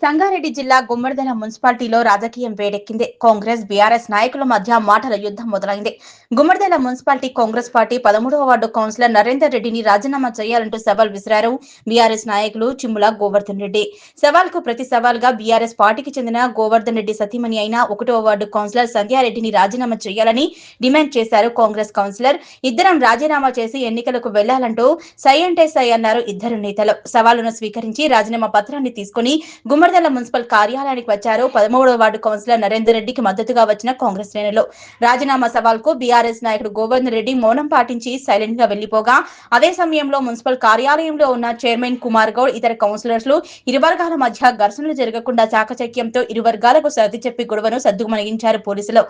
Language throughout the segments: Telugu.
సంగారెడ్డి జిల్లా గుమ్మడిదల మున్సిపాలిటీలో రాజకీయం వేడెక్కింది. కాంగ్రెస్ బీఆర్ఎస్ నాయకుల మధ్య మాటల యుద్ధం మొదలైంది. గుమ్మడిదల మున్సిపాలిటీ కాంగ్రెస్ పార్టీ 13వ వార్డు కౌన్సిలర్ నరేందర్ రెడ్డిని రాజీనామా చేయాలంటూ సవాల్ విసిరారు బీఆర్ఎస్ నాయకులు చిమ్ముల గోవర్ధన్ రెడ్డి. సవాల్కు ప్రతి సవాల్గా బీఆర్ఎస్ పార్టీకి చెందిన గోవర్ధన్ రెడ్డి సతీమణి అయిన 1వ వార్డు కౌన్సిలర్ సంధ్యారెడ్డిని రాజీనామా చేయాలని డిమాండ్ చేశారు కాంగ్రెస్ కౌన్సిలర్. ఇద్దరం రాజీనామా చేసి ఎన్నికలకు వెళ్లాలంటూ సై అంటే సై అన్నారు ఇద్దరు నేతలు. సవాలును స్వీకరించి రాజీనామా పత్రాన్ని తీసుకుని గుమ్మడిదల మున్సిపల్ కార్యాలయానికి వచ్చారు 13వ వార్డు కౌన్సిలర్ నరేందర్ రెడ్డికి మద్దతుగా వచ్చిన కాంగ్రెస్ శ్రేణులు. రాజీనామా సవాల్కు బీఆర్ఎస్ నాయకుడు గోవర్ధన్ రెడ్డి మౌనం పాటించి సైలెంట్ గా వెళ్లిపోగా, అదే సమయంలో మున్సిపల్ కార్యాలయంలో ఉన్న చైర్మన్ కుమార్ గౌడ్ ఇతర కౌన్సిలర్లు ఇరు వర్గాల మధ్య ఘర్షణలు జరగకుండా చాకచక్యంతో ఇరు వర్గాలకు సర్ది చెప్పి గొడవను సద్దుమణిగించారు పోలీసులు.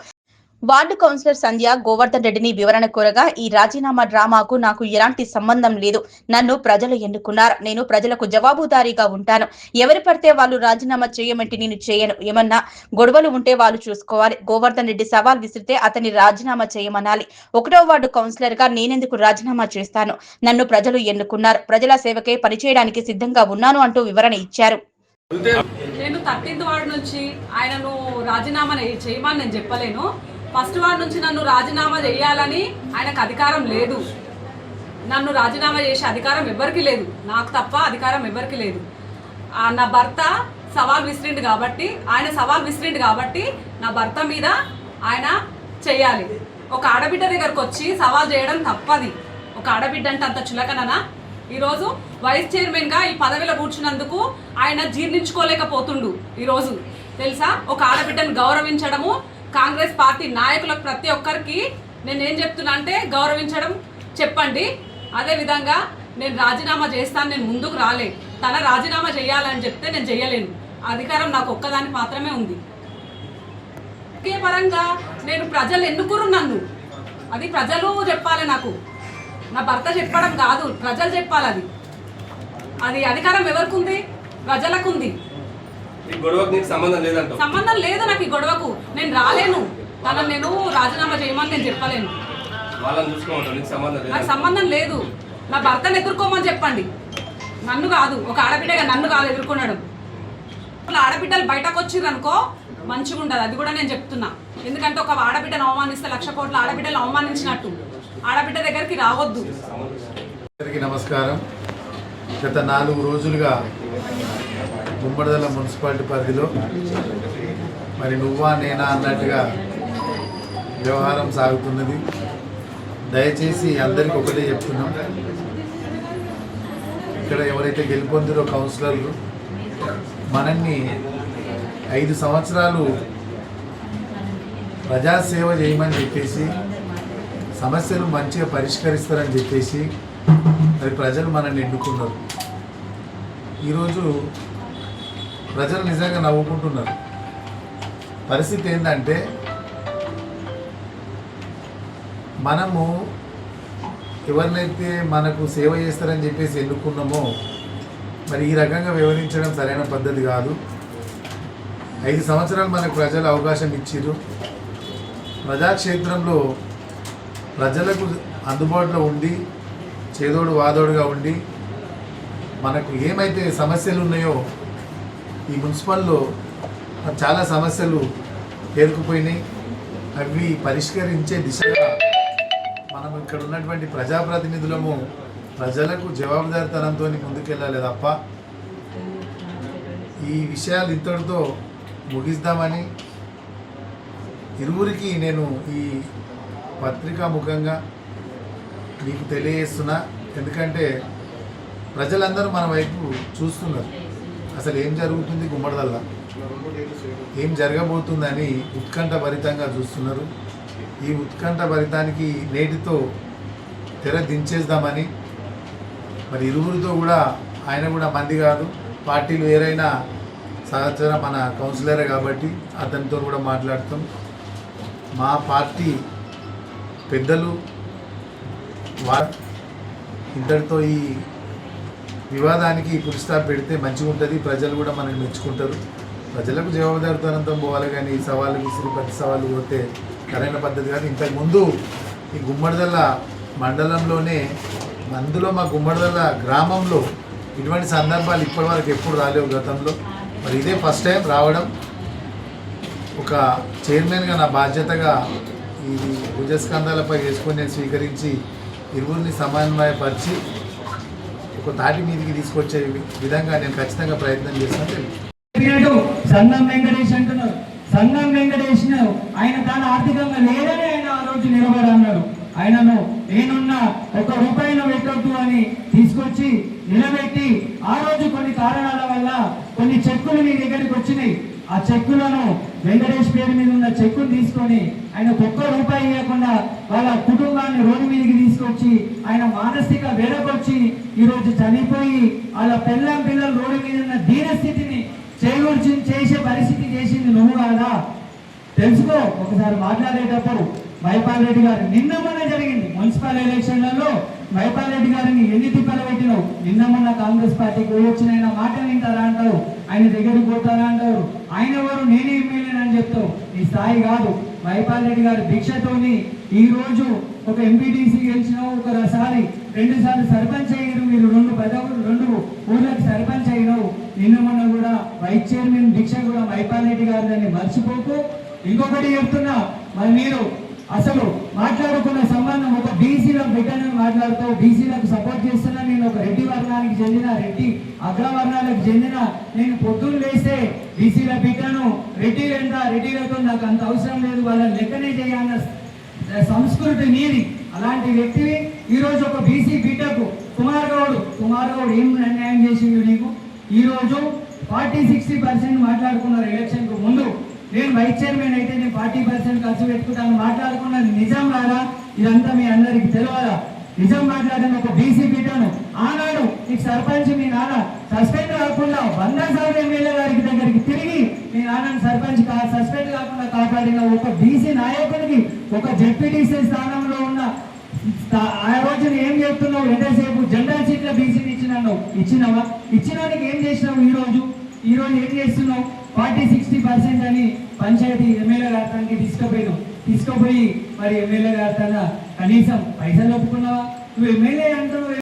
వార్డు కౌన్సిలర్ సంధ్య గోవర్ధన్ రెడ్డిని వివరణ కోరగా, ఈ రాజీనామా డ్రామాకు నాకు ఎలాంటి సంబంధం లేదు. నన్ను ప్రజలు ఎన్నుకున్నారు. నేను ప్రజలకు జవాబుదారీగా ఉంటాను. ఎవరు పడితే వాళ్ళు రాజీనామా చేయమంటే నేను చేయను. ఏమన్నా గొడవలు ఉంటే వాళ్ళు చూసుకోవాలి. గోవర్ధన్ రెడ్డి సవాల్ విసిరితే అతన్ని రాజీనామా చేయమనాలి. 1వ వార్డు కౌన్సిలర్ గా నేనెందుకు రాజీనామా చేస్తాను? నన్ను ప్రజలు ఎన్నుకున్నారు. ప్రజల సేవకే పనిచేయడానికి సిద్ధంగా ఉన్నాను అంటూ వివరణ ఇచ్చారు. నేను 13th వార్డు నుంచి ఆయనను రాజీనామా చేయమని నేను చెప్పలేను. ఫస్ట్ వార్డు నుంచి నన్ను రాజీనామా చేయాలని ఆయనకు అధికారం లేదు. నన్ను రాజీనామా చేసే అధికారం ఎవరికి లేదు. నాకు తప్ప అధికారం ఎవరికి లేదు. నా భర్త సవాల్ విసిరిండు కాబట్టి, నా భర్త మీద ఆయన చెయ్యాలి. ఒక ఆడబిడ్డ దగ్గరకు వచ్చి సవాల్ చేయడం తప్పది. ఒక ఆడబిడ్డ అంటే అంత చులకననా? ఈరోజు వైస్ చైర్మన్గా ఈ పదవిలో కూర్చున్నందుకు ఆయన జీర్ణించుకోలేకపోతుండు. ఈరోజు తెలుసా, ఒక ఆడబిడ్డను గౌరవించడము కాంగ్రెస్ పార్టీ నాయకులకు ప్రతి ఒక్కరికి నేనేం చెప్తున్నా అంటే గౌరవించడం చెప్పండి. అదేవిధంగా నేను రాజీనామా చేస్తాను, నేను ముందుకు రాలే. తన రాజీనామా చేయాలని చెప్తే నేను చేయలేను. అధికారం నాకు ఒక్కదానికి మాత్రమే ఉంది. ఒకే పరంగా నేను ప్రజలు ఎన్నుకురు నన్ను, అది ప్రజలు చెప్పాలి. నాకు నా భర్త చెప్పడం కాదు, ప్రజలు చెప్పాలి. అది అధికారం ఎవరికి ఉంది? ప్రజలకు ఉంది. సంబంధం లేదు నాకు ఈ గొడవకు. నేను రాలేను. తనను నేను రాజీనామా చేయమని నేను చెప్పలేను. నాకు సంబంధం లేదు. నా భర్తను ఎదుర్కోమని చెప్పండి. నన్ను కాదు, ఒక ఆడబిడ్డగా నన్ను కాదు ఎదుర్కొన్నాడు. ఆడబిడ్డలు బయటకు వచ్చిర్రనుకో మంచిగా ఉండదు. అది కూడా నేను చెప్తున్నా. ఎందుకంటే ఒక ఆడబిడ్డను అవమానిస్తే 1,00,000 కోట్ల ఆడబిడ్డలు అవమానించినట్టు. ఆడబిడ్డ దగ్గరికి రావద్దు. నమస్కారం. గత 4 రోజులుగా గుమ్మడిదల మున్సిపాలిటీ పరిధిలో మరి నువ్వా నేనా అన్నట్టుగా వ్యవహారం సాగుతున్నది. దయచేసి అందరికీ ఒకటే చెప్తున్నాం, ఇక్కడ ఎవరైతే గెలుపొందిరో కౌన్సిలర్లు మనల్ని 5 సంవత్సరాలు ప్రజాసేవ చేయమని చెప్పేసి, సమస్యలు మంచిగా పరిష్కరిస్తారని చెప్పేసి మరి ప్రజలు మనల్ని ఎన్నుకున్నారు. ఈరోజు ప్రజలు నిజంగా నవ్వుకుంటున్నారు. పరిస్థితి ఏంటంటే, మనము ఎవరినైతే మనకు సేవ చేస్తారని చెప్పేసి ఎన్నుకున్నామో మరి ఈ రకంగా వివరించడం సరైన పద్ధతి కాదు. 5 సంవత్సరాలు మనకు ప్రజలు అవకాశం ఇచ్చారు. ప్రజాక్షేత్రంలో ప్రజలకు అందుబాటులో ఉండి, చేదోడు వాదోడుగా ఉండి, మనకు ఏమైతే సమస్యలు ఉన్నాయో ఈ మున్సిపల్లో చాలా సమస్యలు పేరుకుపోయినాయి. అవి పరిష్కరించే దిశగా మనం ఇక్కడ ఉన్నటువంటి ప్రజాప్రతినిధులము ప్రజలకు జవాబుదారితనంతో ముందుకెళ్ళాలి తప్ప ఈ విషయాలు ఇంతటితో ముగిస్తామని ఇరువురికి నేను ఈ పత్రికా ముఖంగా మీకు తెలియజేస్తున్నా. ఎందుకంటే ప్రజలందరూ మన వైపు చూస్తున్నారు. అసలు ఏం జరుగుతుంది గుమ్మడిదల్లా, ఏం జరగబోతుందని ఉత్కంఠభరితంగా చూస్తున్నారు. ఈ ఉత్కంఠభరితానికి నేటితో తెర దించేద్దామని మరి ఇరువురితో కూడా, ఆయన కూడా మంది కాదు, పార్టీలు వేరైనా సహచర మన కౌన్సిలరే కాబట్టి అతనితో కూడా మాట్లాడుతాం. మా పార్టీ పెద్దలు ఇంతటితో ఈ వివాదానికి ఫుల్ స్టాప్ పెడితే మంచిగా ఉంటుంది. ప్రజలు కూడా మనల్ని మెచ్చుకుంటారు. ప్రజలకు జవాబుదారితనంతో పోవాలి, కానీ ఈ సవాళ్ళు విసిరి ప్రతి సవాళ్ళు పోతే సరైన పద్ధతి కాదు. ఇంతకుముందు ఈ గుమ్మడిదల మండలంలోనే, అందులో మా గుమ్మడిదల గ్రామంలో ఇటువంటి సందర్భాలు ఇప్పటివరకు ఎప్పుడు రాలేవు గతంలో. మరి ఇదే ఫస్ట్ టైం రావడం. ఒక చైర్మన్గా నా బాధ్యతగా ఈ భుజస్కంధాలపై వేసుకొని నేను స్వీకరించి ఇరువురిని సమన్వయపరిచి ఒక తాటి మీదికి తీసుకొచ్చే విధంగా నేను ఖచ్చితంగా ప్రయత్నం చేస్తాను. సంగం వెంకటేష్ అంటున్నారు. సంగం వెంకటేష్ ఆయన తాను ఆర్థికంగా లేదని ఆయన ఆ రోజు నిలబడి అన్నారు. ఆయనను నేనున్న ఒక్క రూపాయిను పెట్టొద్దు అని తీసుకొచ్చి నిలబెట్టి ఆ రోజు కొన్ని కారణాల వల్ల కొన్ని చెక్కులు మీ దగ్గరికి వచ్చినాయి. ఆ చెక్కులను వెంకటేష్ పేరు మీద ఉన్న చెక్కులు తీసుకొని ఆయన ఒక్క రూపాయి ఇవ్వకుండా వాళ్ళ కుటుంబాన్ని రోడ్డు మీదకి తీసుకొచ్చి ఆయన మానసిక వేడకొచ్చి ఈరోజు చనిపోయి వాళ్ళ పిల్లలు రోడ్డు మీద ఉన్న దీనస్థితిని చేసే పరిస్థితి చేసింది నువ్వు కాదా? తెలుసుకో. ఒకసారి మాట్లాడేటప్పుడు మైపాల్ రెడ్డి గారు నిన్న మొన్న జరిగింది మున్సిపల్ ఎలక్షన్లలో మైపాల్ రెడ్డి గారిని ఎన్ని తిప్పలు పెట్టినావు. నిన్న మొన్న కాంగ్రెస్ పార్టీకి వచ్చిన ఆయన మాట వింటారా అంటారు, ఆయన దగ్గరికి పోతారా అంటారు. ఆయన ఎవరు, నేనే ఎమ్మెల్యేనని చెప్తావు. నీ స్థాయి కాదు. మైపాల్ రెడ్డి గారి దీక్షతోని ఈ రోజు ఒక ఎంపీటీసీ గెలిచినావు, ఒకసారి 2 సార్లు సర్పంచ్ అయ్యారు. మీరు 2 ఊర్లకు సర్పంచ్ అయినావు. నిన్న మొన్న కూడా వైస్ చైర్మన్ దీక్ష కూడా మైపాల్ రెడ్డి గారు దాన్ని మర్చిపోకు. ఇంకొకటి చెప్తున్నా, మరి మీరు అసలు మాట్లాడుకున్న సంబంధం ఒక బీసీలో బిడ్డను మాట్లాడుతావు. బీసీలకు సపోర్ట్ చేస్తున్నా. నేను ఒక రెడ్డి వర్గానికి చెందిన రెడ్డి అగ్రవర్ణాలకు చెందిన నేను పొద్దున్న లేస్తే బీసీల బిడ్డను రెడ్డిలతో నాకు అంత అవసరం లేదు, వాళ్ళని లెక్కనే చేయాలన్న సంస్కృతి నీది. అలాంటి వ్యక్తివి ఈరోజు ఒక బీసీ బిడ్డకు కుమార్ గౌడ్ ఏం అన్యాయం చేసిండు నీకు? ఈరోజు 40-60% మాట్లాడుకున్నారు ఎలక్షన్కు ముందు. నేను వైస్ చైర్మన్ అయితే నేను 40% ఖర్చు పెట్టుకుంటాను మాట్లాడుకున్నది నిజం రాదా? ఇదంతా మీ అందరికి తెలియదా? నిజం మాట్లాడిన ఒక బీసీ బిడ్డను ఆనాడు నీకు సర్పంచ్ మీ నాన్న సస్పెండ్ కాకుండా 100 సార్లు ఎమ్మెల్యే గారికి దగ్గరికి తిరిగి మీ నాన్నని సస్పెండ్ కాకుండా కాపాడిన ఒక బీసీ నాయకుడికి ఒక జెడ్పీటీసీ స్థానంలో ఉన్న ఆ రోజున ఏం చెప్తున్నావు? ఎంతసేపు జనరల్ సీట్ల బీసీని ఇచ్చినావా? ఇచ్చినానికి ఏం చేసినావు? ఈ రోజు ఏం చేస్తున్నావు? 40-60% అని పంచాయతీ ఎమ్మెల్యే గారికి తీసుకుపోయి మరి ఎమ్మెల్యే గారి కనీసం పైసలు ఒప్పుకున్నావా? నువ్వు ఎమ్మెల్యే అంటావు,